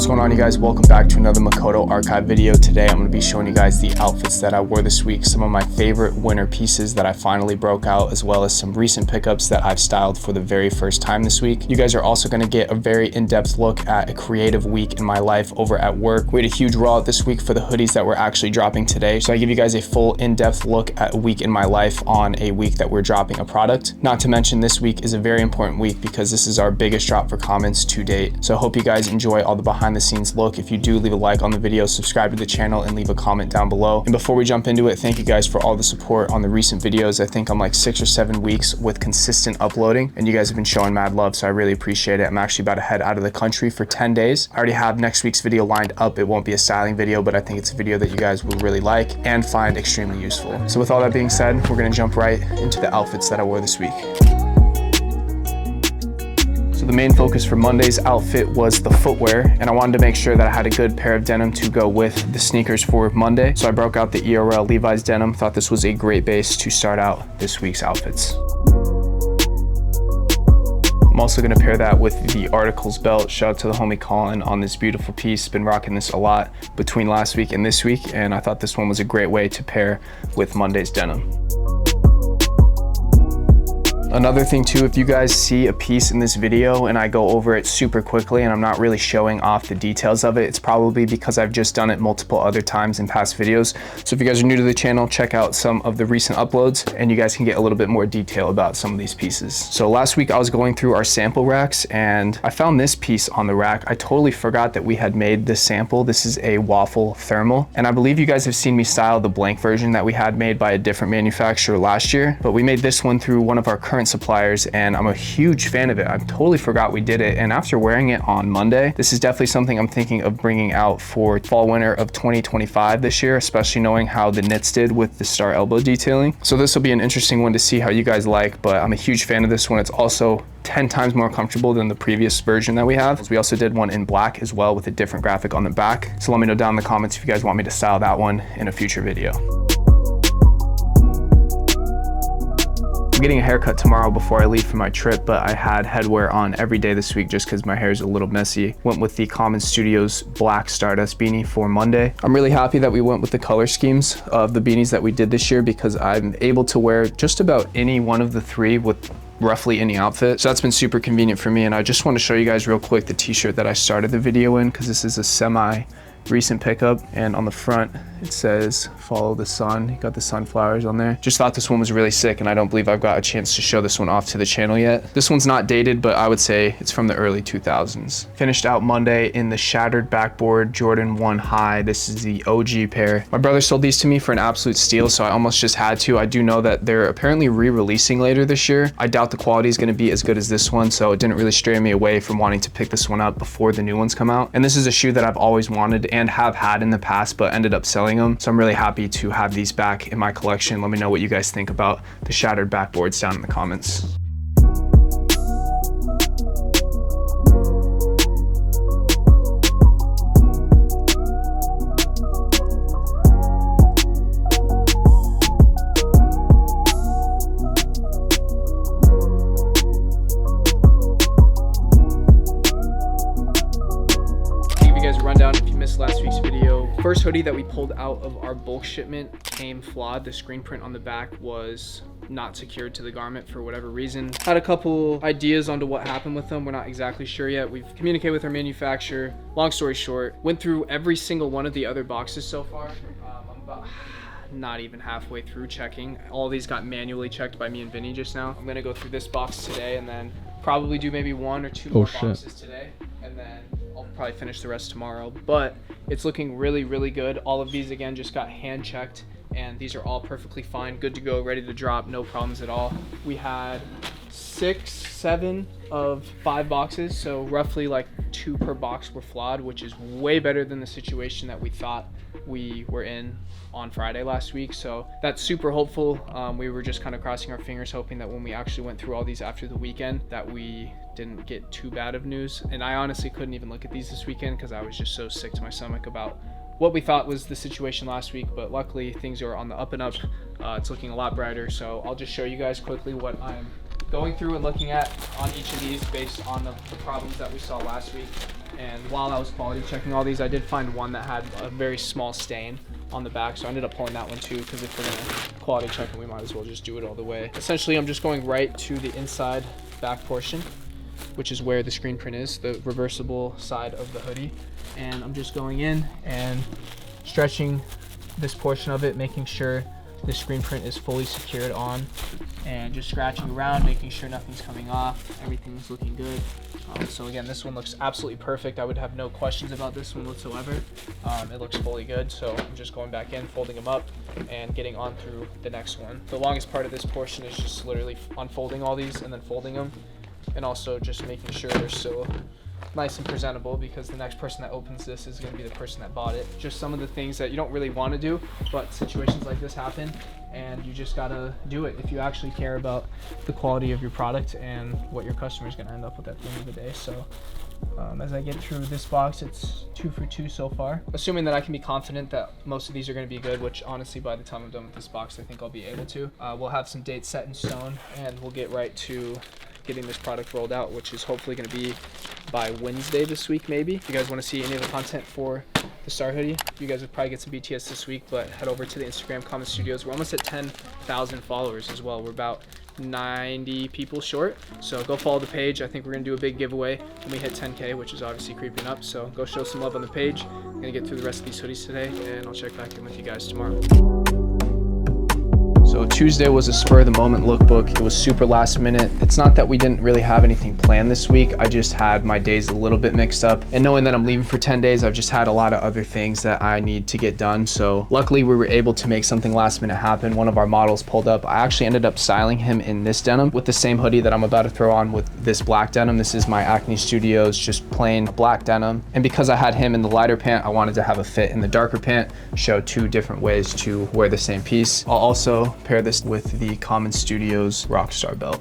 What's going on, you guys? Welcome back to another Makoto archive video. Today I'm going to be showing you guys the outfits that I wore this week, some of my favorite winter pieces that I finally broke out, as well as some recent pickups that I've styled for the very first time this week. You guys are also going to get a very in-depth look at a creative week in my life over at work. We had a huge rollout this week for the hoodies that we're actually dropping today, so I give you guys a full in-depth look at a week in my life on a week that we're dropping a product. Not to mention, this week is a very important week because this is our biggest drop for comments to date. So I hope you guys enjoy all the behind the scenes look. If you do, leave a like on the video, subscribe to the channel, and leave a comment down below. And before we jump into it, thank you guys for all the support on the recent videos. I think I'm like 6 or 7 weeks with consistent uploading, and you guys have been showing mad love, so I really appreciate it. I'm actually about to head out of the country for 10 days. I already have next week's video lined up. It won't be a styling video, but I think it's a video that you guys will really like and find extremely useful. So with all that being said, we're gonna jump right into the outfits that I wore this week. The main focus for Monday's outfit was the footwear, and I wanted to make sure that I had a good pair of denim to go with the sneakers for Monday. So I broke out the ERL Levi's denim. Thought this was a great base to start out this week's outfits. I'm also gonna pair that with the Articles belt. Shout out to the homie Colin on this beautiful piece. Been rocking this a lot between last week and this week, and I thought this one was a great way to pair with Monday's denim. Another thing too, if you guys see a piece in this video and I go over it super quickly and I'm not really showing off the details of it, it's probably because I've just done it multiple other times in past videos. So if you guys are new to the channel, check out some of the recent uploads and you guys can get a little bit more detail about some of these pieces. So last week I was going through our sample racks and I found this piece on the rack. I totally forgot that we had made this sample. This is a waffle thermal, and I believe you guys have seen me style the blank version that we had made by a different manufacturer last year, but we made this one through one of our current suppliers and I'm a huge fan of it. I totally forgot we did it, and after wearing it on Monday, this is definitely something I'm thinking of bringing out for fall winter of 2025 this year, especially knowing how the knits did with the star elbow detailing. So this will be an interesting one to see how you guys like, but I'm a huge fan of this one. It's also 10 times more comfortable than the previous version that we have. We also did one in black as well with a different graphic on the back. So let me know down in the comments if you guys want me to style that one in a future video. I'm getting a haircut tomorrow before I leave for my trip, but I had headwear on every day this week just because my hair is a little messy. Went with the Common Studios black Stardust beanie for Monday. I'm really happy that we went with the color schemes of the beanies that we did this year because I'm able to wear just about any one of the three with roughly any outfit. So that's been super convenient for me, and I just want to show you guys real quick the t-shirt that I started the video in because this is a semi recent pickup, and on the front it says follow the sun. You got the sunflowers on there. Just thought this one was really sick, and I don't believe I've got a chance to show this one off to the channel yet. This one's not dated, but I would say it's from the early 2000s. Finished out Monday in the shattered backboard Jordan 1 high. This is the OG pair. My brother sold these to me for an absolute steal, so I almost just had to. I do know that they're apparently re-releasing later this year. I doubt the quality is going to be as good as this one, so it didn't really stray me away from wanting to pick this one up before the new ones come out. And this is a shoe that I've always wanted and have had in the past, but ended up selling them. So I'm really happy to have these back in my collection. Let me know what you guys think about the shattered backboards down in the comments. Rundown if you missed last week's video. First hoodie that we pulled out of our bulk shipment came flawed. The screen print on the back was not secured to the garment for whatever reason. Had a couple ideas onto what happened with them. We're not exactly sure yet. We've communicated with our manufacturer. Long story short, went through every single one of the other boxes so far. I'm about not even halfway through checking. All these got manually checked by me and Vinny just now. I'm gonna go through this box today and then probably do maybe 1 or 2 more boxes today, and then I'll probably finish the rest tomorrow. But it's looking really, really good. All of these again just got hand checked, and these are all perfectly fine, good to go, ready to drop, no problems at all. We had 6, 7 of 5 boxes, so roughly like 2 per box were flawed, which is way better than the situation that we thought we were in on Friday last week. So that's super hopeful. We were just kind of crossing our fingers, hoping that when we actually went through all these after the weekend that we didn't get too bad of news. And I honestly couldn't even look at these this weekend because I was just so sick to my stomach about what we thought was the situation last week, but luckily things are on the up and up. It's looking a lot brighter, so I'll just show you guys quickly what I'm going through and looking at on each of these based on the problems that we saw last week. And while I was quality checking all these, I did find one that had a very small stain on the back, so I ended up pulling that one too, because if we're gonna quality check it, we might as well just do it all the way. Essentially, I'm just going right to the inside back portion, which is where the screen print is, the reversible side of the hoodie. And I'm just going in and stretching this portion of it, making sure the screen print is fully secured on, and just scratching around, making sure nothing's coming off, everything's looking good. So again, this one looks absolutely perfect. I would have no questions about this one whatsoever. It looks fully good, so I'm just going back in, folding them up, and getting on through the next one. The longest part of this portion is just literally unfolding all these and then folding them, and also just making sure they're still nice and presentable, because the next person that opens this is going to be the person that bought it. Just some of the things that you don't really want to do, but situations like this happen, and you just gotta do it if you actually care about the quality of your product and what your customer is going to end up with at the end of the day. So as I get through this box, it's 2 for 2 so far. Assuming that I can be confident that most of these are going to be good, which honestly by the time I'm done with this box, I think I'll be able to. We'll have some dates set in stone, and we'll get right to getting this product rolled out, which is hopefully going to be by Wednesday this week, maybe. If you guys want to see any of the content for the Star hoodie, you guys will probably get some BTS this week, but head over to the Instagram comment studios. We're almost at 10,000 followers as well. We're about 90 people short, so go follow the page. I think we're gonna do a big giveaway when we hit 10K, which is obviously creeping up, so go show some love on the page. I'm gonna get through the rest of these hoodies today, and I'll check back in with you guys tomorrow. So Tuesday was a spur of the moment lookbook. It was super last minute. It's not that we didn't really have anything planned this week. I just had my days a little bit mixed up. And knowing that I'm leaving for 10 days, I've just had a lot of other things that I need to get done. So luckily we were able to make something last minute happen. One of our models pulled up. I actually ended up styling him in this denim with the same hoodie that I'm about to throw on with this black denim. This is my Acne Studios, just plain black denim. And because I had him in the lighter pant, I wanted to have a fit in the darker pant, show 2 different ways to wear the same piece. I'll also pair this with the Common Studios Rockstar belt.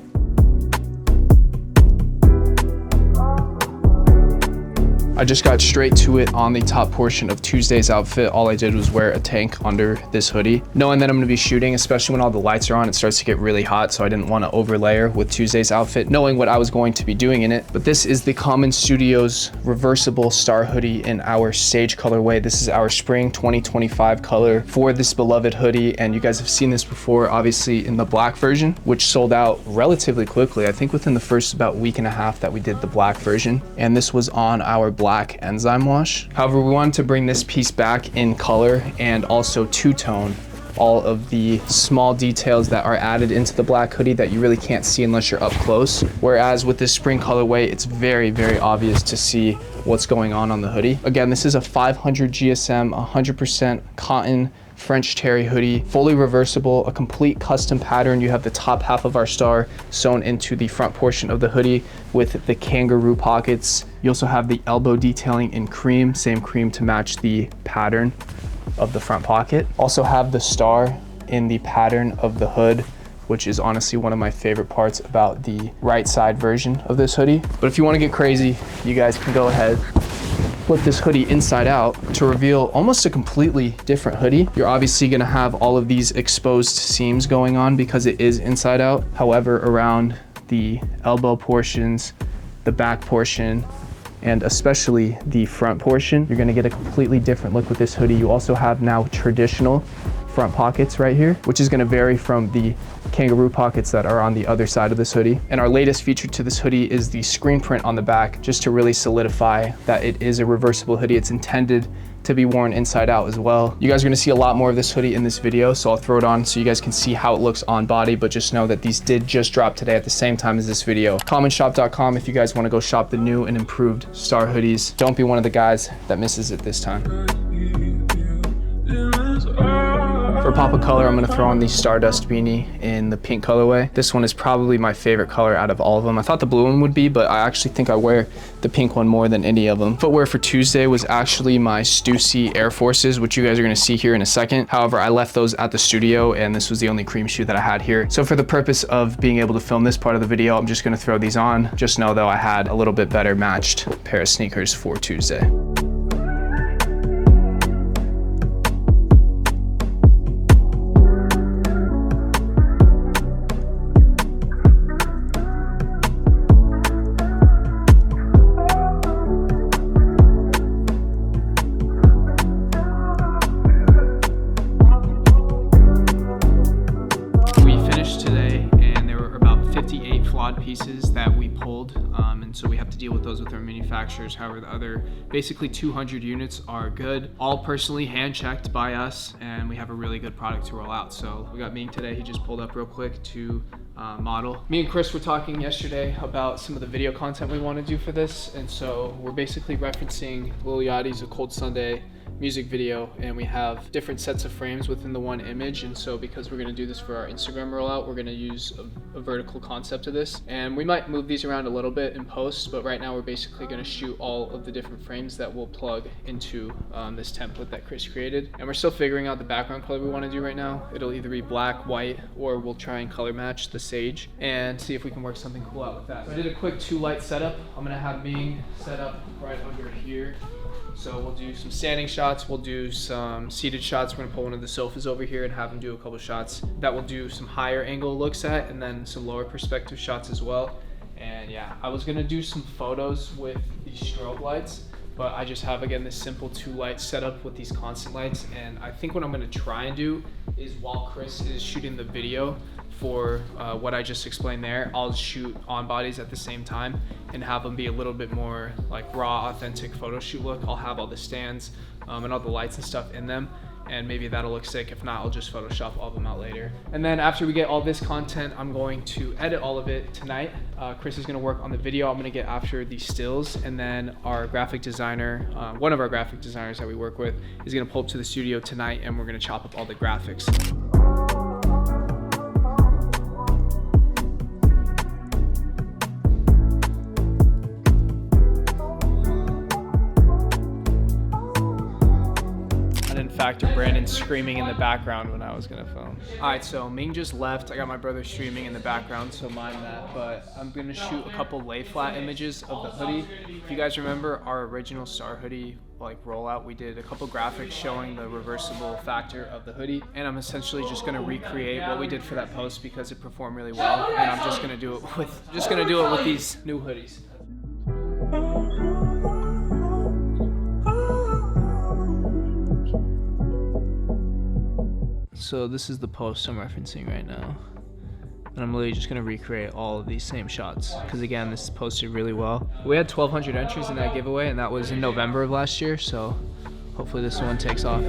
I just got straight to it on the top portion of Tuesday's outfit. All I did was wear a tank under this hoodie. Knowing that I'm gonna be shooting, especially when all the lights are on, it starts to get really hot, so I didn't wanna overlayer with Tuesday's outfit, knowing what I was going to be doing in it. But this is the Common Studios reversible Star hoodie in our sage colorway. This is our spring 2025 color for this beloved hoodie, and you guys have seen this before, obviously in the black version, which sold out relatively quickly. I think within the first about week and a half that we did the black version, and this was on our black enzyme wash. However, we wanted to bring this piece back in color and also two-tone all of the small details that are added into the black hoodie that you really can't see unless you're up close. Whereas with this spring colorway, it's very, very obvious to see what's going on the hoodie. Again, this is a 500 GSM, 100% cotton French terry hoodie, fully reversible, a complete custom pattern. You have the top half of our star sewn into the front portion of the hoodie with the kangaroo pockets. You also have the elbow detailing in cream, same cream to match the pattern of the front pocket. Also have the star in the pattern of the hood, which is honestly one of my favorite parts about the right side version of this hoodie. But if you want to get crazy, you guys can go ahead, flip this hoodie inside out to reveal almost a completely different hoodie. You're obviously gonna have all of these exposed seams going on because it is inside out. However, around the elbow portions, the back portion, and especially the front portion, you're gonna get a completely different look with this hoodie. You also have now traditional front pockets right here, which is gonna vary from the kangaroo pockets that are on the other side of this hoodie. And our latest feature to this hoodie is the screen print on the back, just to really solidify that it is a reversible hoodie. It's intended to be worn inside out as well. You guys are gonna see a lot more of this hoodie in this video, so I'll throw it on so you guys can see how it looks on body, but just know that these did just drop today at the same time as this video. Commonshop.com if you guys wanna go shop the new and improved Star hoodies. Don't be one of the guys that misses it this time. For pop of color, I'm gonna throw on the Stardust beanie in the pink colorway. This one is probably my favorite color out of all of them. I thought the blue one would be, but I actually think I wear the pink one more than any of them. Footwear for Tuesday was actually my Stussy Air Forces, which you guys are gonna see here in a second. However, I left those at the studio and this was the only cream shoe that I had here. So for the purpose of being able to film this part of the video, I'm just gonna throw these on. Just know though I had a little bit better matched pair of sneakers for Tuesday. deal with those with our manufacturers. However, the other basically 200 units are good, all personally hand checked by us, and we have a really good product to roll out. So we got Ming today. He just pulled up real quick to model. Me and Chris were talking yesterday about some of the video content we want to do for this, and so we're basically referencing Lil Yachty's A Cold Sunday music video, and we have different sets of frames within the one image. And so because we're going to do this for our Instagram rollout, we're going to use a vertical concept of this, and we might move these around a little bit in post, but right now we're basically going to shoot all of the different frames that we'll plug into this template that Chris created. And we're still figuring out the background color we want to do right now. It'll either be black, white, or we'll try and color match the sage and see if we can work something cool out with that. So I did a quick 2-light setup. I'm going to have Ming set up right under here. So we'll do some standing shots, we'll do some seated shots. We're gonna pull one of the sofas over here and have him do a couple shots that we'll do some higher angle looks at, and then some lower perspective shots as well. And yeah, I was gonna do some photos with these strobe lights, but I just have, again, this simple 2-light setup with these constant lights. And I think what I'm gonna try and do is, while Chris is shooting the video for what I just explained there, I'll shoot on bodies at the same time and have them be a little bit more like raw, authentic photo shoot look. I'll have all the stands and all the lights and stuff in them, and maybe that'll look sick. If not, I'll just Photoshop all of them out later. And then after we get all this content, I'm going to edit all of it tonight. Chris is gonna work on the video. I'm gonna get after the stills, and then our graphic designer, one of our graphic designers that we work with, is gonna pull up to the studio tonight, and we're gonna chop up all the graphics. Factor Brandon screaming in the background when I was gonna film. All right, so Ming just left. I got my brother streaming in the background, so mind that. But I'm gonna shoot a couple lay flat images of the hoodie. If you guys remember our original Star hoodie like rollout, we did a couple graphics showing the reversible factor of the hoodie, and I'm essentially just gonna recreate what we did for that post because it performed really well, and I'm just gonna do it with these new hoodies. So this is the post I'm referencing right now, and I'm literally just gonna recreate all of these same shots because, again, this is posted really well. We had 1,200 entries in that giveaway, and that was in November of last year, so hopefully this one takes off.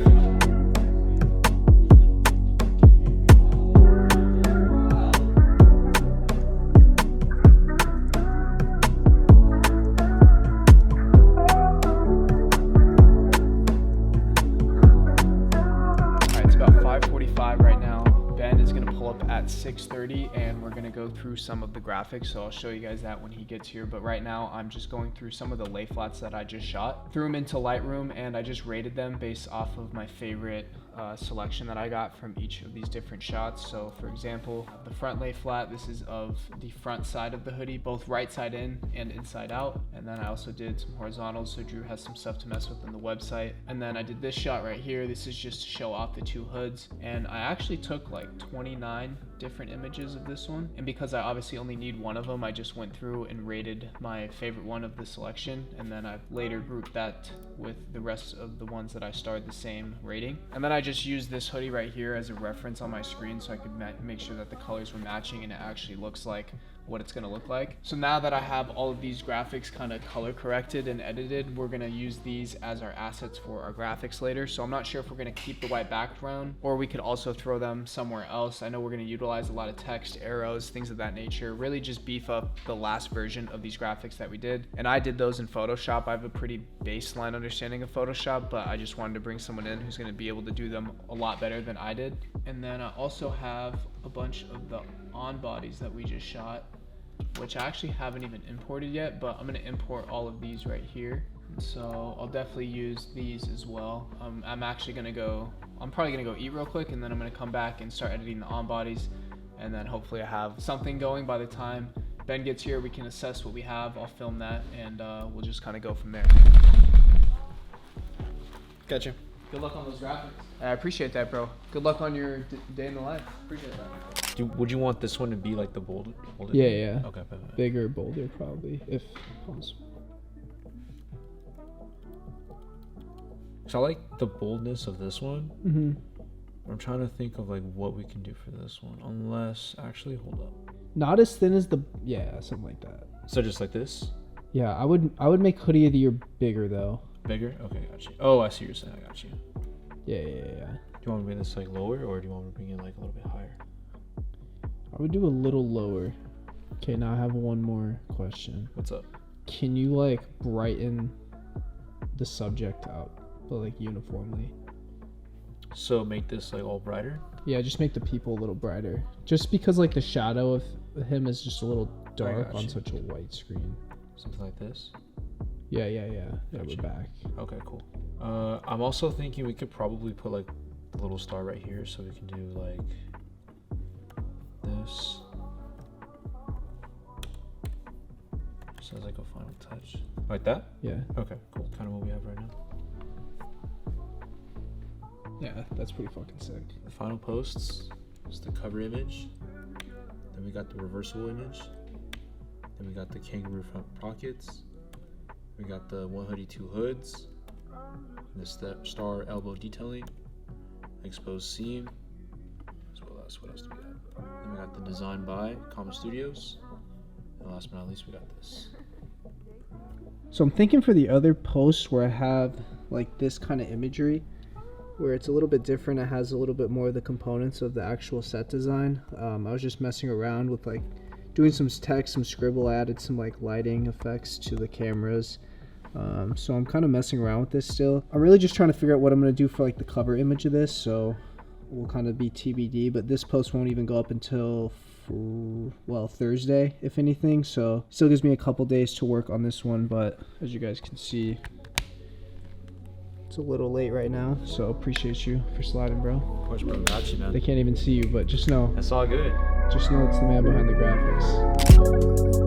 Right now, Ben is going to pull up at 6:30, and we're going to go through some of the graphics, so I'll show you guys that when he gets here. But right now I'm just going through some of the lay flats that I just shot, threw them into Lightroom, and I just rated them based off of my favorite selection that I got from each of these different shots. So for example, the front lay flat, this is of the front side of the hoodie, both right side in and inside out. And then I also did some horizontals, so Drew has some stuff to mess with on the website. And then I did this shot right here. This is just to show off the two hoods, and I actually took like 29 different images of this one, and because I obviously only need one of them, I just went through and rated my favorite one of the selection, and then I later grouped that with the rest of the ones that I started the same rating. And then I just used this hoodie right here as a reference on my screen so I could make sure that the colors were matching and it actually looks like what it's gonna look like. So now that I have all of these graphics kind of color corrected and edited, we're gonna use these as our assets for our graphics later. So I'm not sure if we're gonna keep the white background or we could also throw them somewhere else. I know we're gonna utilize a lot of text, arrows, things of that nature, really just beef up the last version of these graphics that we did. And I did those in Photoshop. I have a pretty baseline understanding of Photoshop, but I just wanted to bring someone in who's gonna be able to do them a lot better than I did. And then I also have a bunch of the on bodies that we just shot, which I actually haven't even imported yet, but I'm gonna import all of these right here. So I'll definitely use these as well. I'm probably gonna go eat real quick, and then I'm gonna come back and start editing the on bodies, and then hopefully I have something going by the time Ben gets here. We can assess what we have. I'll film that, and we'll just kind of go from there. Gotcha. Good luck on those graphics. I appreciate that, bro. Good luck on your day in the life. Appreciate that. Would you want this one to be like the bolder? Yeah. Okay. Bigger, bolder, probably, if possible. So I like the boldness of this one. Mm-hmm. I'm trying to think of like what we can do for this one. Unless, actually, hold up. Not as thin as something like that. So just like this? Yeah, I would make hoodie of the year bigger though. Bigger? Okay, got you. Oh, I see what you're saying. I got you. Yeah. Do you want me to bring this like lower, or do you want me to bring it like a little bit higher? I would do a little lower. Okay, now I have one more question. What's up? Can you like brighten the subject out, but like uniformly? So make this like all brighter? Yeah, just make the people a little brighter. Just because like the shadow of him is just a little dark on such a white screen. Something like this? Yeah. We're back. Okay, cool. I'm also thinking we could probably put like the little star right here, so we can do like this. Just as like a final touch. Like that? Yeah. Okay, cool. Kind of what we have right now. Yeah, that's pretty fucking sick. The final posts is the cover image. Then we got the reversible image. Then we got the kangaroo front pockets. We got the one hoodie, two hoods. The star elbow detailing. Exposed seam. As well as what else do we have? Then we got the design by Common Studios. And last but not least, we got this. So I'm thinking for the other posts where I have like this kind of imagery, where it's a little bit different, it has a little bit more of the components of the actual set design. I was just messing around with like doing some text, some scribble, added some like lighting effects to the cameras. So I'm kind of messing around with this still. I'm really just trying to figure out what I'm going to do for like the cover image of this, so will kind of be TBD, but this post won't even go up until Thursday, if anything, so still gives me a couple days to work on this one, but as you guys can see, it's a little late right now, so appreciate you for sliding, bro. Of course, bro. Got you, man. They can't even see you, but just know. That's all good. Just know it's the man behind the graphics.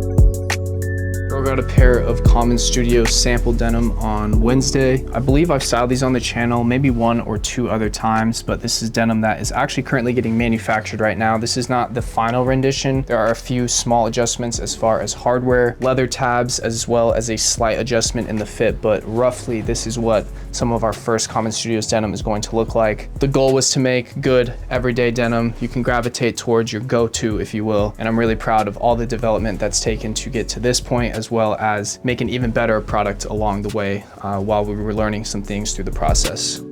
Bro got a pair of Common Studios sample denim on Wednesday. I believe I've styled these on the channel maybe one or two other times, but this is denim that is actually currently getting manufactured right now. This is not the final rendition. There are a few small adjustments as far as hardware, leather tabs, as well as a slight adjustment in the fit, but roughly this is what some of our first Common Studios denim is going to look like. The goal was to make good everyday denim you can gravitate towards, your go-to, if you will, and I'm really proud of all the development that's taken to get to this point, as well as make an even better product along the way while we were learning some things through the process.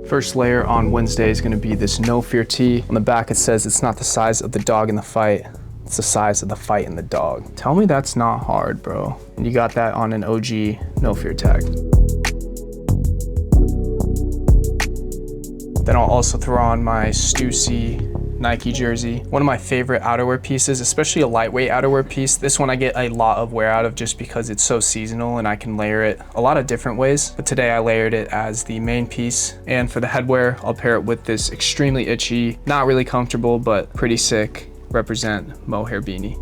First layer on Wednesday is going to be this No Fear tee. On the back it says it's not the size of the dog in the fight, it's the size of the fight in the dog. Tell me that's not hard, bro. And you got that on an OG No Fear tag. Then I'll also throw on my Stussy Nike jersey. One of my favorite outerwear pieces, especially a lightweight outerwear piece. This one I get a lot of wear out of just because it's so seasonal and I can layer it a lot of different ways. But today I layered it as the main piece. And for the headwear, I'll pair it with this extremely itchy, not really comfortable, but pretty sick, represent mohair beanie.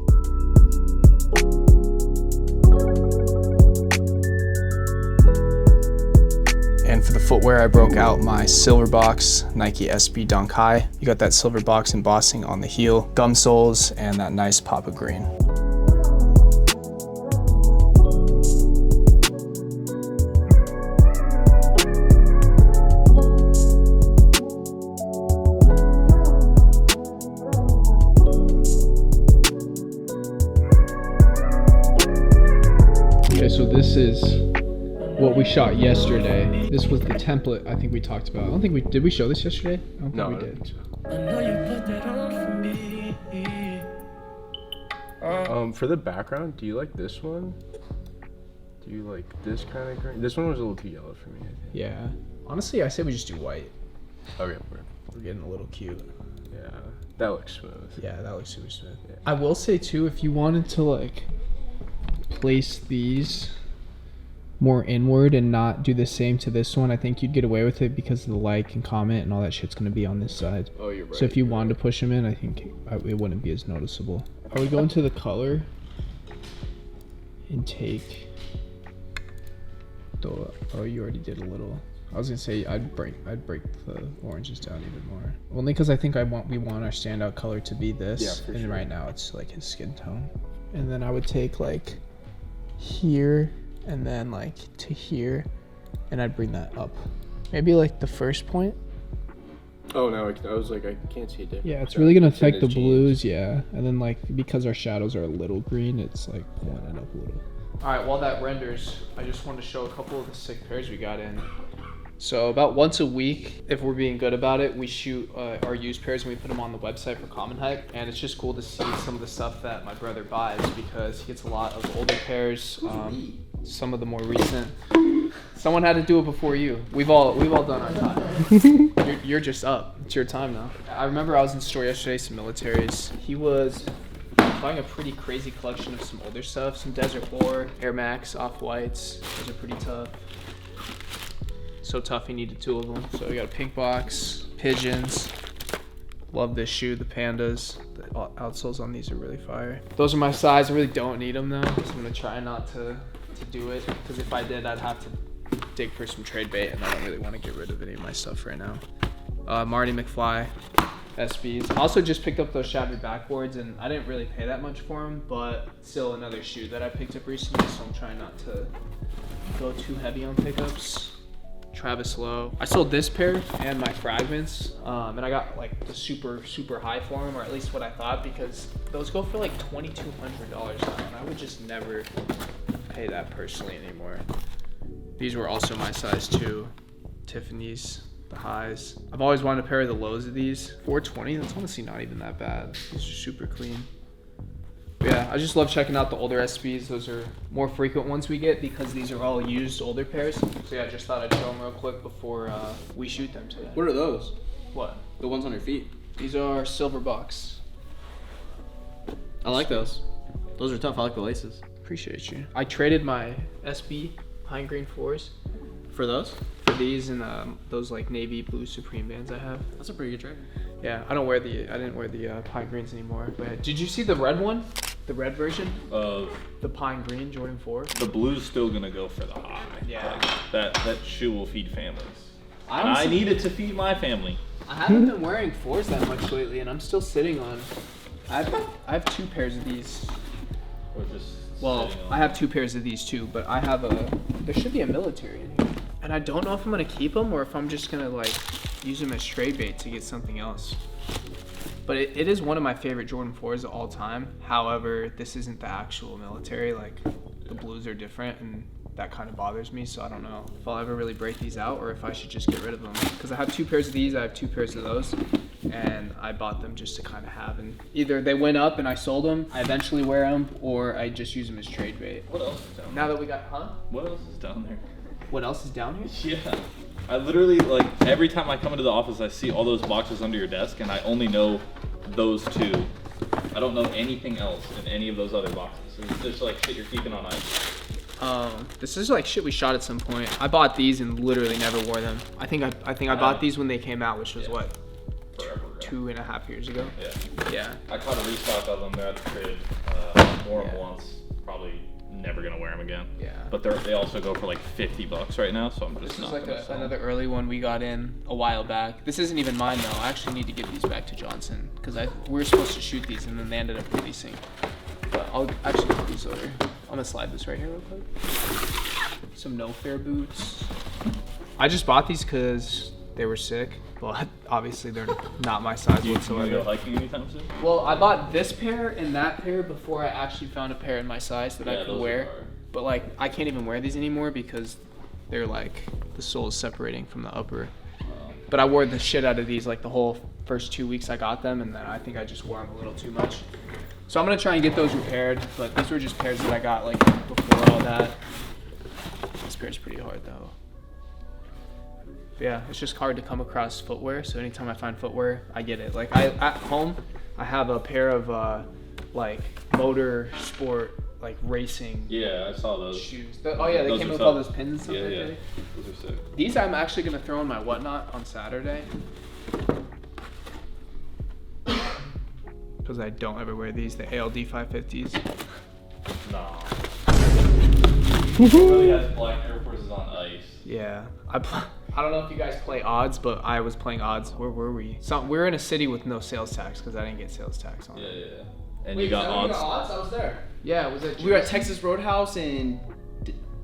And for the footwear, I broke out my silver box Nike SB Dunk High. You got that silver box embossing on the heel, gum soles, and that nice pop of green. Okay, so this is what we shot yesterday. This was the template I think we talked about. I don't think did we show this yesterday? I don't think we did. I know you put that on for me. For the background, do you like this one? Do you like this kind of green? This one was a little too yellow for me, I think. Yeah. Honestly, I say we just do white. Okay, We're getting a little cute. yeah, that looks smooth. Yeah, that looks super smooth. Yeah. I will say too, if you wanted to like place these more inward and not do the same to this one, I think you'd get away with it because the like and comment and all that shit's gonna be on this side. Oh, you're right. So if you wanted to push them in, I think it wouldn't be as noticeable. Are we going to the color and take the, oh, you already did a little. I was gonna say I'd break the oranges down even more. Only because I think we want our standout color to be this. Yeah, for and sure. Right now it's like his skin tone. And then I would take like here and then like to here, and I'd bring that up. Maybe like the first point. Oh no, I was like, I can't see a difference. Yeah, it's really gonna affect the his blues, yeah. And then like because our shadows are a little green, it's like pulling it up a little. All right, while that renders, I just wanted to show a couple of the sick pairs we got in. So about once a week, if we're being good about it, we shoot our used pairs and we put them on the website for Common Hype. And it's just cool to see some of the stuff that my brother buys because he gets a lot of older pairs, some of the more recent. Someone had to do it before you. We've all done our time. You're just up. It's your time now. I remember I was in the store yesterday, some militaries. He was buying a pretty crazy collection of some older stuff, some Desert 4, Air Max, Off-Whites. Those are pretty tough. So tough he needed 2 of them. So we got a pink box, pigeons. Love this shoe, the pandas. The outsoles on these are really fire. Those are my size. I really don't need them though, so I'm gonna try not to do it, because if I did, I'd have to dig for some trade bait, and I don't really want to get rid of any of my stuff right now. Marty McFly SBs. I also just picked up those shabby backboards, and I didn't really pay that much for them, but still another shoe that I picked up recently, so I'm trying not to go too heavy on pickups. Travis Lowe. I sold this pair and my fragments, and I got like the super high for them, or at least what I thought, because those go for like $2,200 now, and I would just never pay that personally anymore. These were also my size too. Tiffany's, the highs. I've always wanted a pair of the lows of these. $420, that's honestly not even that bad. These are super clean. But yeah, I just love checking out the older SBs. Those are more frequent ones we get because these are all used older pairs. So yeah, I just thought I'd show them real quick before we shoot them today. What are those? What? The ones on your feet. These are silver bucks. I like those. Those are tough. I like the laces. Appreciate you. I traded my SB pine green 4s For those? for these and those like navy blue Supreme bands I have. That's a pretty good trade. Yeah, I didn't wear the pine greens anymore. But did you see the red one? The red version? Of The pine green Jordan 4? the blue's still gonna go for the high. Yeah. Like, that shoe will feed families. I And I honestly- need it to feed my family. I haven't been wearing 4s that much lately, and I'm still sitting on. I have 2 pairs of these. Or just Well, sitting on I have 2 pairs of these too, but I have there should be a military in here. And I don't know if I'm gonna keep them or if I'm just gonna like use them as trade bait to get something else. But it is one of my favorite Jordan 4s of all time. However, this isn't the actual military. Like, the blues are different, and that kind of bothers me. So I don't know if I'll ever really break these out or if I should just get rid of them. Because I have 2 pairs of these, I have 2 pairs of those. And I bought them just to kind of have. And either they went up and I sold them, I eventually wear them, or I just use them as trade bait. What else is down Now there? that we got, What else is down there? What else is down here? Yeah. I literally, like, every time I come into the office, I see all those boxes under your desk, and I only know those 2. I don't know anything else in any of those other boxes. It's just like shit you're keeping on ice. This is like shit we shot at some point. I bought these and literally never wore them. I think I bought these when they came out, which was Yeah. what, Forever ago. 2.5 years ago. Yeah. Yeah. I caught a restock of them. They're at the crib. Wore them once. Probably never gonna wear them again. Yeah. But they also go for like $50 right now, so I'm just This is not like gonna sell 'em. another early one we got in a while back. This isn't even mine though. I actually need to give these back to Johnson because we were supposed to shoot these and then they ended up releasing. But I'll actually put these over. I'm gonna slide this right here real quick. Some no fair boots. I just bought these because they were sick, but obviously they're not my size You gonna go whatsoever. hiking anytime soon? Well, I bought this pair and that pair before I actually found a pair in my size that I Yeah, could those wear. are- But like, I can't even wear these anymore because they're like, the sole is separating from the upper. But I wore the shit out of these like the whole first 2 weeks I got them, and then I think I just wore them a little too much. So I'm gonna try and get those repaired, but these were just pairs that I got like before all that. This pair's pretty hard though. But yeah, it's just hard to come across footwear, so anytime I find footwear, I get it. Like at home, I have a pair of like motor sport, like racing Yeah, I saw those. shoes. Oh yeah, they Those came are with tough. all those pins and stuff Yeah, like yeah. that. Those are sick. These I'm actually gonna throw in my whatnot on Saturday. Because I don't ever wear these, the ALD 550s. Nah. Really has black Air Forces on ice. Yeah, I don't know if you guys play odds, but I was playing odds. Where were we? We're in a city with no sales tax because I didn't get sales tax on Yeah, it. yeah. And you got odds. odds? I was there. Yeah, was it? We were at Texas Roadhouse in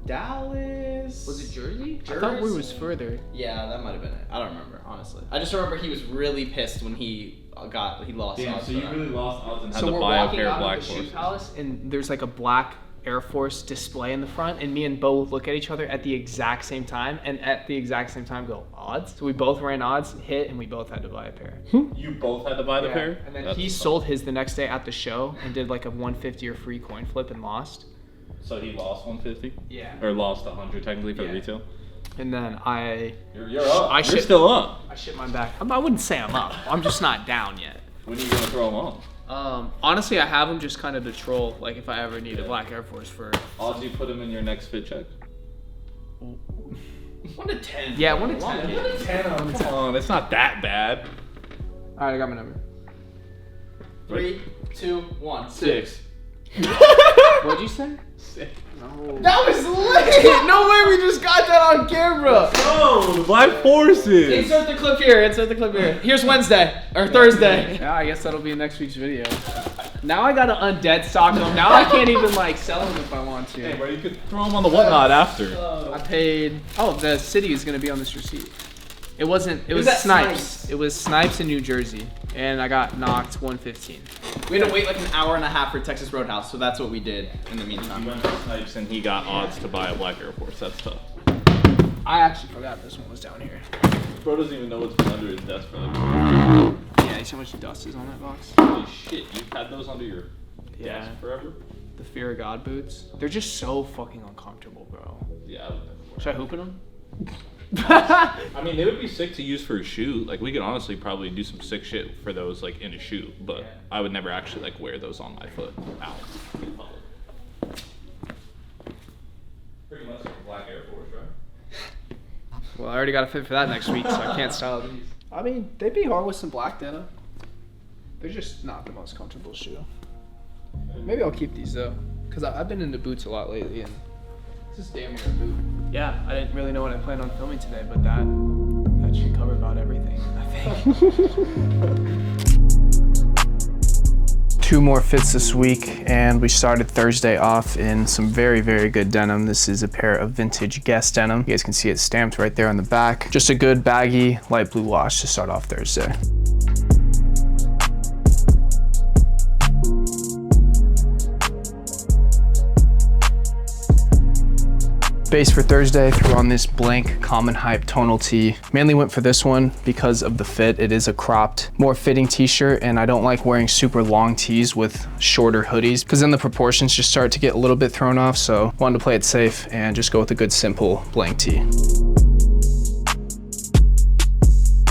Dallas. Vegas. Was it Jersey? I Jersey? thought we was further. Yeah, that might have been it. I don't remember, honestly. I just remember he was really pissed when he lost. Damn, odds so for you that. really lost odds and had So to we're buy a walking pair of out black of the shoe forces. palace, and there's like a black Air Force display in the front, and me and Bo look at each other at the exact same time, and at the exact same time go, odds? So we both ran odds, hit, and we both had to buy a pair. You both had to buy the pair? And then That's he tough. sold his the next day at the show and did like a 150 or free coin flip and lost. So he lost 150? Yeah. Or lost 100 technically for Yeah. retail? And then You're up. I You're shit- still up. I shit my back. I wouldn't say I'm up. I'm just not down yet. When are you gonna throw them on? Honestly, I have them just kind of to troll, like if I ever need a black Air Force for. Odds you put them in your next fit check? 1 to 10. Yeah, 1 to 10. 1 to 10. Come on, it's not that bad. All right, I got my number. 3, 2, 1. 6. What'd you say? 6. No. That was lit! No way we just got that on camera! Oh, the black forces! Insert the clip here, Here's Wednesday, or Thursday. Yeah, I guess that'll be next week's video. Now I gotta undead stock them. Now I can't even like sell them if I want to. Hey, bro, you could throw them on the whatnot after. I paid. Oh, the city is gonna be on this receipt. It wasn't. It was at Snipes. Snipes? It was Snipes in New Jersey, and I got knocked 115. We had to wait like an hour and a half for Texas Roadhouse, so that's what we did in the He meantime. went to Snipes and he got odds to buy a black Air Force. That's tough. I actually forgot this one was down here. Bro doesn't even know what's been under his desk for like. Yeah, you see how much dust is on that box? Holy shit, you've had those under your Yeah. desk forever? The Fear of God boots. They're just so fucking uncomfortable, bro. Yeah. Should I hoop in them? I mean, they would be sick to use for a shoe. Like, we could honestly probably do some sick shit for those, like, in a shoe. But Yeah. I would never actually, like, wear those on my foot out in public. Pretty much like a black Air Force, right? Well, I already got a fit for that next week, so I can't style these. I mean, they'd be hard with some black denim. They're just not the most comfortable shoe. Maybe I'll keep these though, because I've been into boots a lot lately, and this is damn near a boot. Yeah, I didn't really know what I planned on filming today, but that should cover about everything, I think. 2 more fits this week, and we started Thursday off in some very, very good denim. This is a pair of vintage Guess denim. You guys can see it stamped right there on the back. Just a good baggy light blue wash to start off Thursday. Base for Thursday, threw on this blank Common Hype tonal tee. Mainly went for this one because of the fit. It is a cropped, more fitting t-shirt, and I don't like wearing super long tees with shorter hoodies because then the proportions just start to get a little bit thrown off. So wanted to play it safe and just go with a good simple blank tee.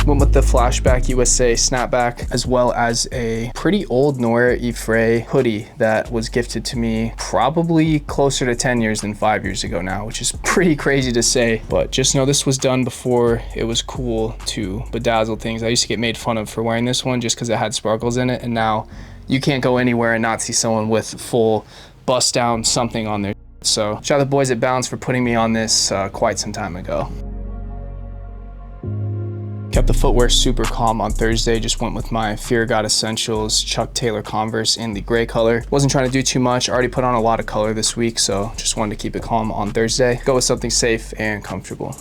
Went with the Flashback USA snapback, as well as a pretty old Noir Ifre hoodie that was gifted to me probably closer to 10 years than 5 years ago now, which is pretty crazy to say, but just know this was done before it was cool to bedazzle things. I used to get made fun of for wearing this one just because it had sparkles in it, and now you can't go anywhere and not see someone with full bust down something on their. So shout out the boys at Bounce for putting me on this quite some time ago. Kept the footwear super calm on Thursday, just went with my Fear of God Essentials Chuck Taylor Converse in the gray color. Wasn't trying to do too much, already put on a lot of color this week, so just wanted to keep it calm on Thursday. Go with something safe and comfortable.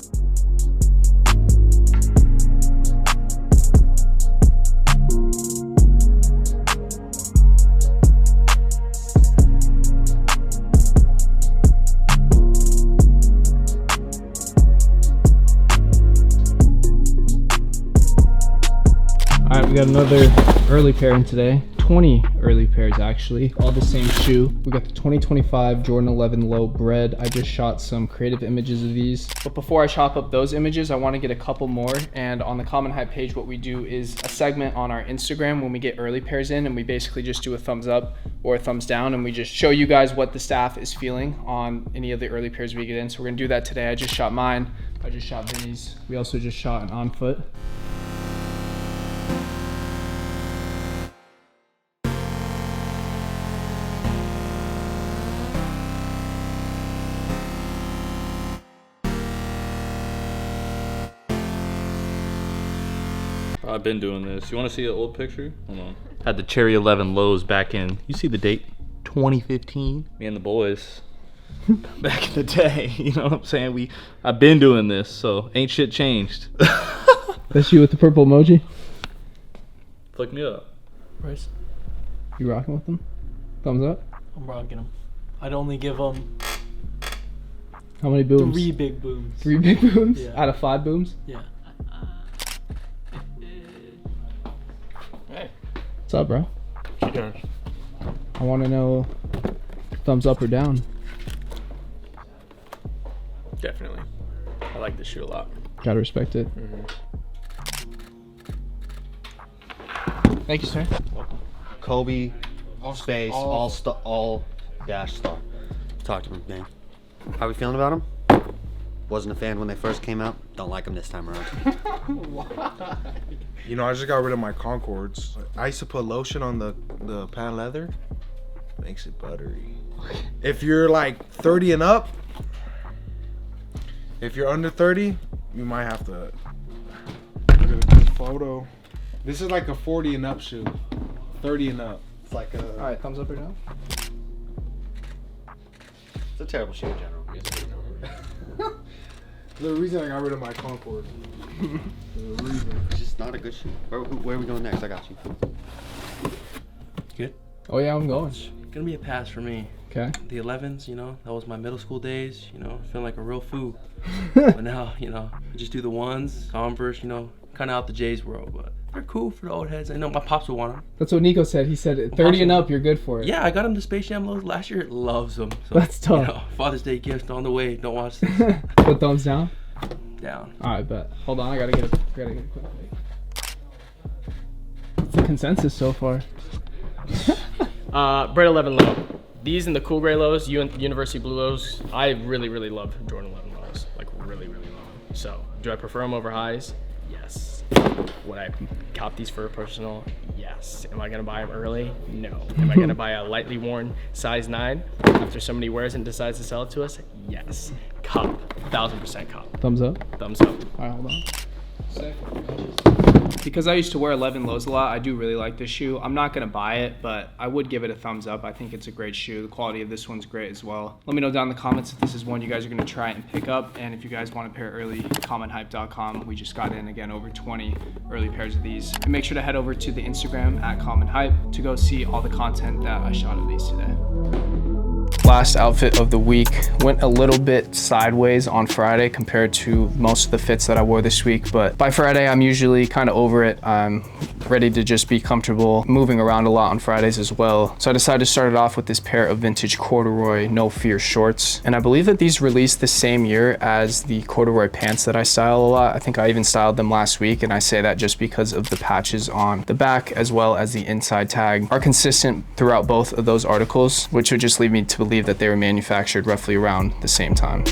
All right, we got another early pair in today. 20 early pairs actually, all the same shoe. We got the 2025 Jordan 11 Low Bread. I just shot some creative images of these. But before I chop up those images, I want to get a couple more. And on the Common Hype page, what we do is a segment on our Instagram when we get early pairs in, and we basically just do a thumbs up or a thumbs down, and we just show you guys what the staff is feeling on any of the early pairs we get in. So we're gonna do that today. I just shot mine. I just shot Vinny's. We also just shot an on foot. I've been doing this. You want to see an old picture? Hold on. Had the Cherry 11 lows back in. You see the date? 2015. Me and the boys back in the day. You know what I'm saying? I've been doing this, so ain't shit changed. That's you with the purple emoji? Flick me up. Bryce, You rocking with them? Thumbs up? I'm rocking them. I'd only give them How many booms? 3 big booms. 3 big booms? Yeah. Out of 5 booms? Yeah. Hey. What's up, bro? Cheers. I want to know thumbs up or down. Definitely. I like this shoe a lot. Gotta respect it. Thank you, sir. Kobe, space, all dash star. Talk to him, gang. How we feeling about him? Wasn't a fan when they first came out. Don't like them this time around. You know, I just got rid of my Concords. I used to put lotion on the patent leather. Makes it buttery. If you're like 30 and up, if you're under 30, you might have to look at a good photo. This is like a 40 and up shoe. 30 and up. It's like a. Alright, thumbs up or down? It's a terrible shoe in general. The reason I got rid of my Concord. The reason. It's just not a good shoe. Where are we going next? I got you. Good. Oh, yeah, I'm going. Gonna be a pass for me. Okay. The 11s, you know, that was my middle school days, you know, feeling like a real fool. But now, you know, I just do the ones, Converse, you know, kind of out the J's world, but they're cool for the old heads. I know my pops will want them. That's what Nico said. He said 30 and up, you're good for it. Yeah, I got him the Space Jam lows last year. Loves them. So, That's tough. You know, Father's Day gift on the way. Don't watch this. Put thumbs down? Down. Alright, bet. Hold on, I gotta get a quick pick. What's the consensus so far? Bread 11 low. These and the cool gray lows, University blue lows, I really, really love Jordan 11 lows. Like, really, really love them. So, do I prefer them over highs? Yes. Would I cop these for a personal? Yes. Am I gonna buy them early? No. Am I gonna buy a lightly worn size 9 after somebody wears it and decides to sell it to us? Yes. Cop. 1000% cop. Thumbs up? Thumbs up. Alright, hold on. Sick. Because I used to wear 11 lows a lot, I do really like this shoe. I'm not going to buy it, but I would give it a thumbs up. I think it's a great shoe. The quality of this one's great as well. Let me know down in the comments if this is one you guys are going to try and pick up. And if you guys want a pair early, commonhype.com. We just got in, again, over 20 early pairs of these. And make sure to head over to the Instagram at commonhype to go see all the content that I shot of these today. Last outfit of the week went a little bit sideways on Friday compared to most of the fits that I wore this week, but by Friday I'm usually kind of over it. I'm ready to just be comfortable moving around a lot on Fridays as well. So I decided to start it off with this pair of vintage corduroy No Fear shorts, and I believe that these released the same year as the corduroy pants that I style a lot. I think I even styled them last week, and I say that just because of the patches on the back as well as the inside tag are consistent throughout both of those articles, which would just lead me to believe that they were manufactured roughly around the same time.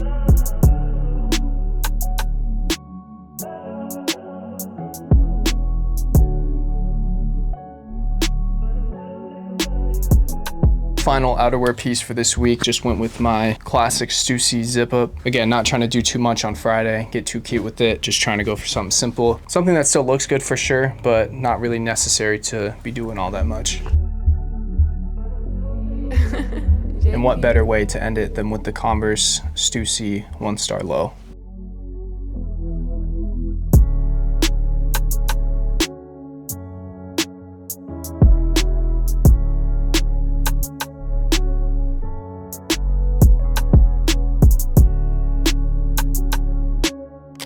Final outerwear piece for this week just went with my classic Stussy zip up. Again, not trying to do too much on Friday, get too cute with it, just trying to go for something simple. Something that still looks good for sure, but not really necessary to be doing all that much. And what better way to end it than with the Converse Stussy 1-star low.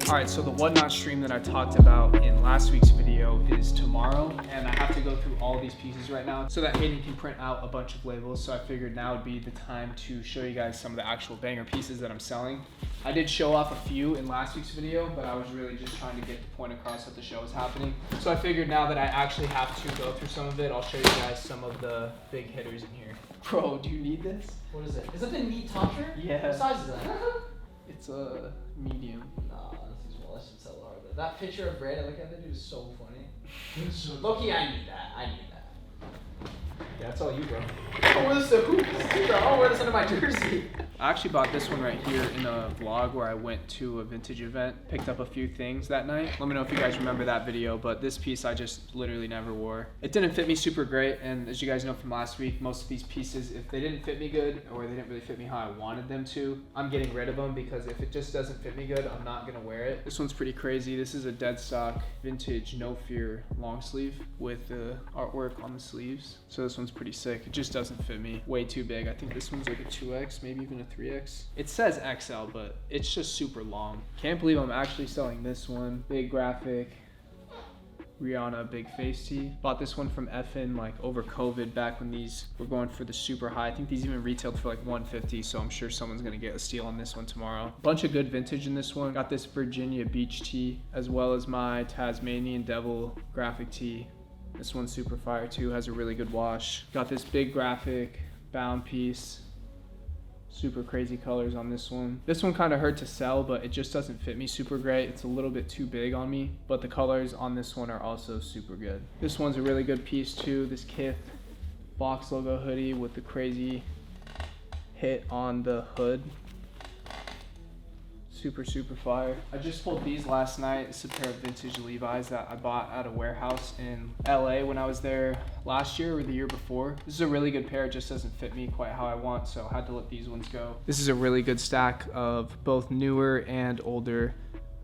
Alright, so the whatnot stream that I talked about in last week's video is tomorrow, and I have to go through all these pieces right now so that Hayden can print out a bunch of labels. So I figured now would be the time to show you guys some of the actual banger pieces that I'm selling. I did show off a few in last week's video, but I was really just trying to get the point across that the show is happening. So I figured now that I actually have to go through some of it, I'll show you guys some of the big hitters in here. Bro, do you need this? What is it? Is it the neat top shirt? Yeah. What size is that? It's a medium. Nah, that's too small. I should sell it harder. That picture of Brad I look at that dude is so funny. Loki, I need that. I need that. Yeah, that's all you, bro. I'll wear this to hoop. I'll wear this under my jersey. I actually bought this one right here in a vlog where I went to a vintage event, picked up a few things that night. Let me know if you guys remember that video, but this piece I just literally never wore. It didn't fit me super great, and as you guys know from last week, most of these pieces, if they didn't fit me good or they didn't really fit me how I wanted them to, I'm getting rid of them, because if it just doesn't fit me good, I'm not gonna wear it. This one's pretty crazy. This is a dead stock vintage No Fear long sleeve with the artwork on the sleeves. So this one's pretty sick. It just doesn't fit me. Way too big. I think this one's like a 2X, maybe even a 3X. It says XL, but it's just super long. Can't believe I'm actually selling this one. Big graphic. Rihanna big face tee. Bought this one from FN like over COVID, back when these were going for the super high. I think these even retailed for like $150, so I'm sure someone's gonna get a steal on this one tomorrow. Bunch of good vintage in this one. Got this Virginia beach tee, as well as my Tasmanian Devil graphic tee. This one's super fire too, has a really good wash. Got this big graphic bound piece. Super crazy colors on this one. This one kind of hurt to sell, but it just doesn't fit me super great. It's a little bit too big on me, but the colors on this one are also super good. This one's a really good piece too. This Kith box logo hoodie with the crazy hit on the hood. Super fire. I just pulled these last night. It's a pair of vintage Levi's that I bought at a warehouse in LA when I was there last year or the year before. This is a really good pair. It just doesn't fit me quite how I want, so I had to let these ones go. This is a really good stack of both newer and older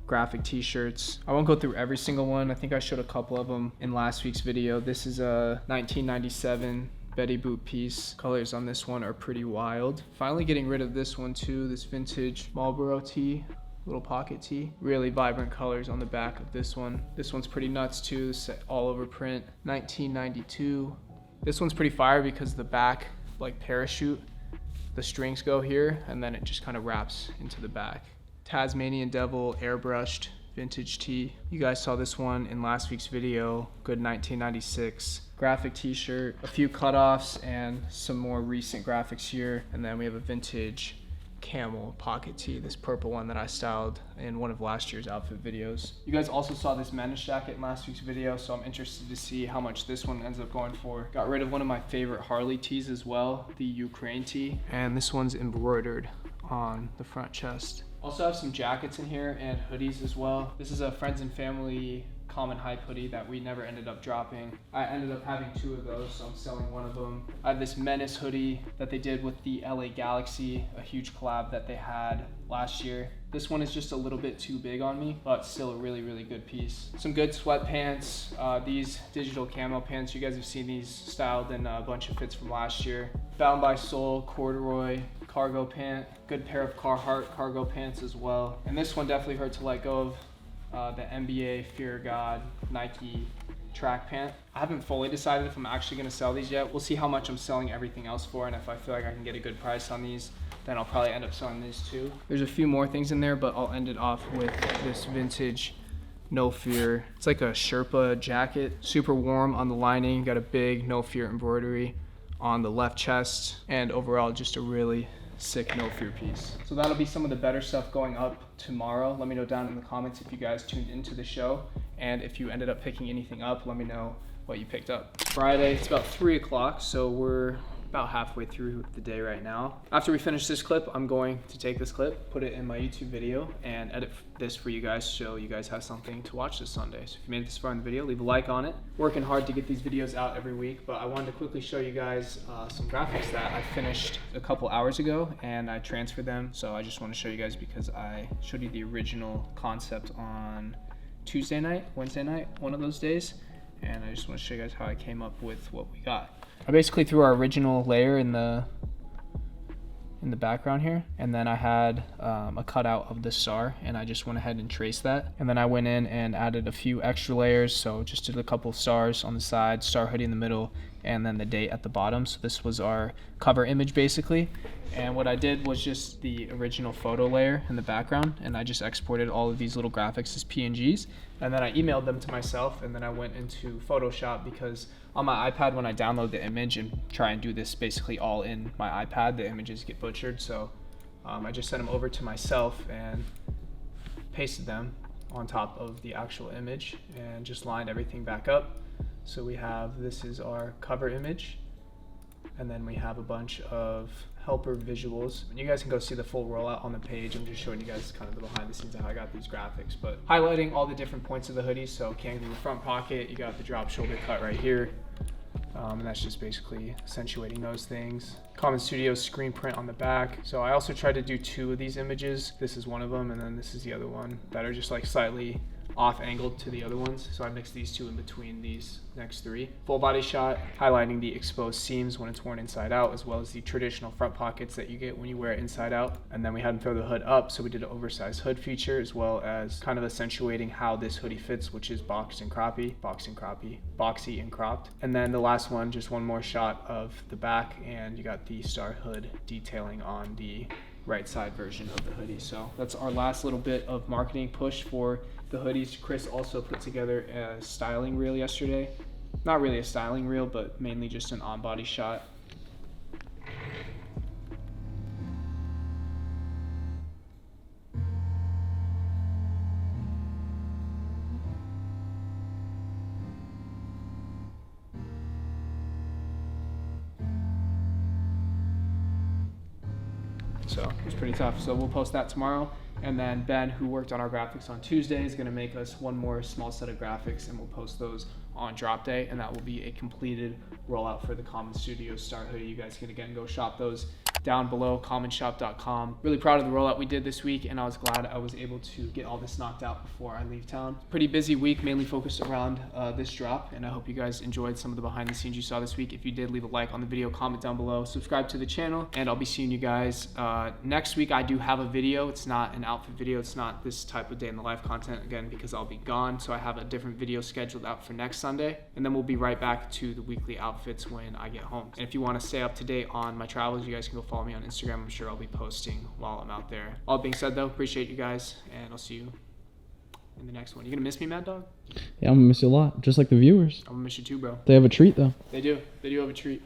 graphic t-shirts. I won't go through every single one. I think I showed a couple of them in last week's video. This is a 1997 Betty Boot piece. Colors on this one are pretty wild. Finally getting rid of this one too, this vintage Marlboro tee, little pocket tee. Really vibrant colors on the back of this one. This one's pretty nuts too, this all over print, 1992. This one's pretty fire because the back, like parachute, the strings go here and then it just kind of wraps into the back. Tasmanian Devil airbrushed vintage tee. You guys saw this one in last week's video. Good 1996 graphic t-shirt, a few cutoffs and some more recent graphics here. And then we have a vintage camel pocket tee, this purple one that I styled in one of last year's outfit videos. You guys also saw this men's jacket in last week's video, so I'm interested to see how much this one ends up going for. Got rid of one of my favorite Harley tees as well, the Ukraine tee, and this one's embroidered on the front chest. Also have some jackets in here and hoodies as well. This is a friends and family common hype hoodie that we never ended up dropping. I ended up having 2 of those, so I'm selling one of them. I have this Menace hoodie that they did with the LA Galaxy, a huge collab that they had last year. This one is just a little bit too big on me, but still a really good piece. Some good sweatpants. These digital camo pants, you guys have seen these styled in a bunch of fits from last year. Bound by Soul corduroy cargo pant. Good pair of Carhartt cargo pants as well. And this one definitely hurt to let go of. The NBA Fear of God Nike track pant. I haven't fully decided if I'm actually gonna sell these yet. We'll see how much I'm selling everything else for, and if I feel like I can get a good price on these, then I'll probably end up selling these too. There's a few more things in there, but I'll end it off with this vintage No Fear. It's like a Sherpa jacket, super warm on the lining. Got a big No Fear embroidery on the left chest, and overall just a really sick No Fear piece. So that'll be some of the better stuff going up tomorrow. Let me know down in the comments if you guys tuned into the show, and if you ended up picking anything up, let me know what you picked up. Friday, it's about 3 o'clock, so we're about halfway through the day right now. After we finish this clip, I'm going to take this clip, put it in my YouTube video, and edit this for you guys so you guys have something to watch this Sunday. So if you made it this far in the video, leave a like on it. Working hard to get these videos out every week, but I wanted to quickly show you guys some graphics that I finished a couple hours ago and I transferred them. So I just want to show you guys because I showed you the original concept on Tuesday night, Wednesday night, one of those days. And I just want to show you guys how I came up with what we got. I basically threw our original layer in the background here, and then I had a cutout of the star, and I just went ahead and traced that. And then I went in and added a few extra layers, so just did a couple stars on the side, star hoodie in the middle, and then the date at the bottom. So this was our cover image basically. And what I did was just the original photo layer in the background, and I just exported all of these little graphics as PNGs, and then I emailed them to myself, and then I went into Photoshop because on my iPad, when I download the image and try and do this basically all in my iPad, the images get butchered. So I just sent them over to myself and pasted them on top of the actual image and just lined everything back up. So we have, this is our cover image, And then we have a bunch of helper visuals. And you guys can go see the full rollout on the page. I'm just showing you guys kind of the behind the scenes of how I got these graphics, but highlighting all the different points of the hoodie. So kangaroo front pocket, you got the drop shoulder cut right here. And that's just basically accentuating those things. Common Studio screen print on the back. So I also tried to do 2 of these images. This is one of them, and then this is the other one that are just like slightly off angled to the other ones. So I mixed these 2 in between these next 3. Full body shot, highlighting the exposed seams when it's worn inside out, as well as the traditional front pockets that you get when you wear it inside out. And then we had them throw the hood up, so we did an oversized hood feature, as well as kind of accentuating how this hoodie fits, which is boxy and cropped. And then the last one, just one more shot of the back, and you got the star hood detailing on the right side version of the hoodie. So that's our last little bit of marketing push for the hoodies. Chris also put together a styling reel yesterday. Not really a styling reel, but mainly just an on-body shot. So it was pretty tough. So we'll post that tomorrow. And then Ben, who worked on our graphics on Tuesday, is gonna make us one more small set of graphics, and we'll post those on drop day. And that will be a completed rollout for the Common Studio Star hoodie. You guys can again go shop those down below, commonshop.com. Really proud of the rollout we did this week, and I was glad I was able to get all this knocked out before I leave town. Pretty busy week, mainly focused around this drop, and I hope you guys enjoyed some of the behind the scenes you saw this week. If you did, leave a like on the video, comment down below, subscribe to the channel, and I'll be seeing you guys next week. I do have a video. It's not an outfit video. It's not this type of day in the life content, again, because I'll be gone. So I have a different video scheduled out for next Sunday, and then we'll be right back to the weekly outfits when I get home. And if you want to stay up to date on my travels, you guys can go follow me on Instagram. I'm sure I'll be posting while I'm out there. All being said though, appreciate you guys, and I'll see you in the next one. You gonna miss me, Mad Dog? Yeah, I'm gonna miss you a lot, just like the viewers. I'm gonna miss you too, bro. They have a treat though. They do have a treat.